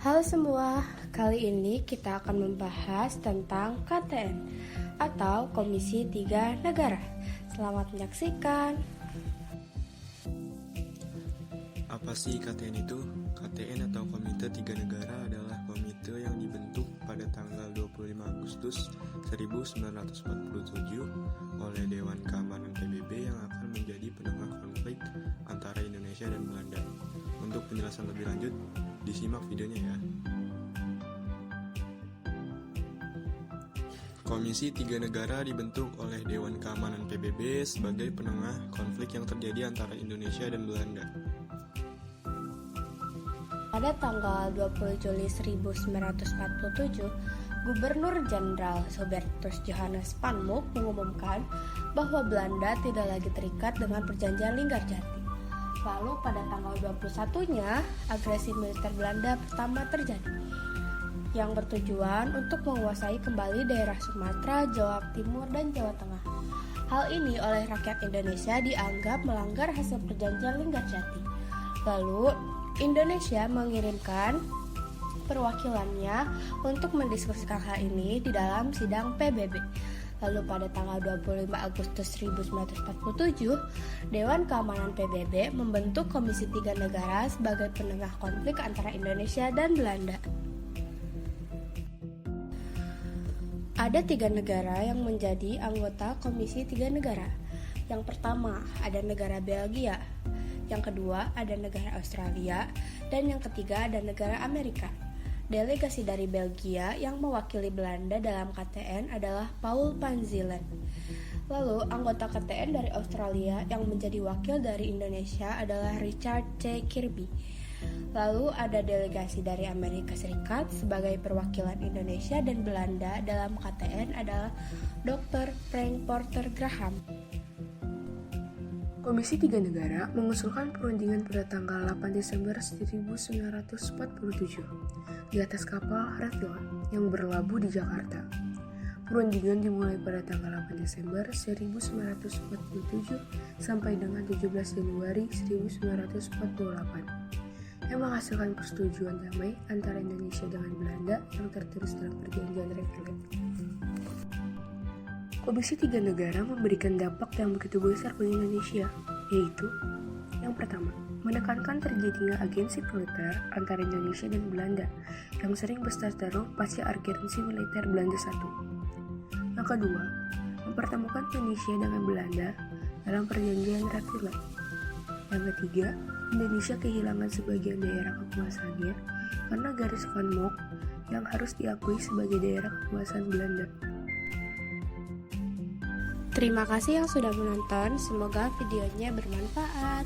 Halo semua, kali ini kita akan membahas tentang KTN atau Komisi Tiga Negara. Selamat menyaksikan. Apa sih KTN itu? KTN atau Komite Tiga Negara adalah komite yang dibentuk pada tanggal 25 Agustus 1947 oleh Dewan Keamanan PBB yang akan menjadi penengah konflik antara Indonesia dan Belanda. Untuk penjelasan lebih lanjut, disimak videonya ya. Komisi Tiga Negara dibentuk oleh Dewan Keamanan PBB sebagai penengah konflik yang terjadi antara Indonesia dan Belanda. Pada tanggal 20 Juli 1947, Gubernur Jenderal Hubertus Johannes Panmuk mengumumkan bahwa Belanda tidak lagi terikat dengan perjanjian Linggarjati. Lalu pada tanggal 21-nya, agresi militer Belanda pertama terjadi, yang bertujuan untuk menguasai kembali daerah Sumatera, Jawa Timur, dan Jawa Tengah. Hal ini oleh rakyat Indonesia dianggap melanggar hasil perjanjian Linggarjati. Lalu, Indonesia mengirimkan perwakilannya untuk mendiskusikan hal ini di dalam sidang PBB. Lalu pada tanggal 25 Agustus 1947, Dewan Keamanan PBB membentuk Komisi Tiga Negara sebagai penengah konflik antara Indonesia dan Belanda. Ada 3 negara yang menjadi anggota Komisi Tiga Negara. Yang pertama ada negara Belgia, yang kedua ada negara Australia, dan yang ketiga ada negara Amerika. Delegasi dari Belgia yang mewakili Belanda dalam KTN adalah Paul van Zielen. Lalu anggota KTN dari Australia yang menjadi wakil dari Indonesia adalah Richard C. Kirby. Lalu ada delegasi dari Amerika Serikat sebagai perwakilan Indonesia dan Belanda dalam KTN adalah Dr. Frank Porter Graham. Komisi Tiga Negara mengusulkan perundingan pada tanggal 8 Desember 1947 di atas kapal Ratvila yang berlabuh di Jakarta. Perundingan dimulai pada tanggal 8 Desember 1947 sampai dengan 17 Januari 1948 yang menghasilkan persetujuan damai antara Indonesia dengan Belanda yang tertulis dalam perjanjian Reveille. Komisi Tiga Negara memberikan dampak yang begitu besar bagi Indonesia, yaitu yang pertama, menekankan terjadinya agensi militer antara Indonesia dan Belanda yang sering bertaruh pasca agensi militer Belanda I. Yang kedua, mempertemukan Indonesia dengan Belanda dalam perjanjian Reveille. Yang ketiga, Indonesia kehilangan sebagian daerah kekuasaannya karena garis Van Mock yang harus diakui sebagai daerah kekuasaan Belanda. Terima kasih yang sudah menonton, semoga videonya bermanfaat.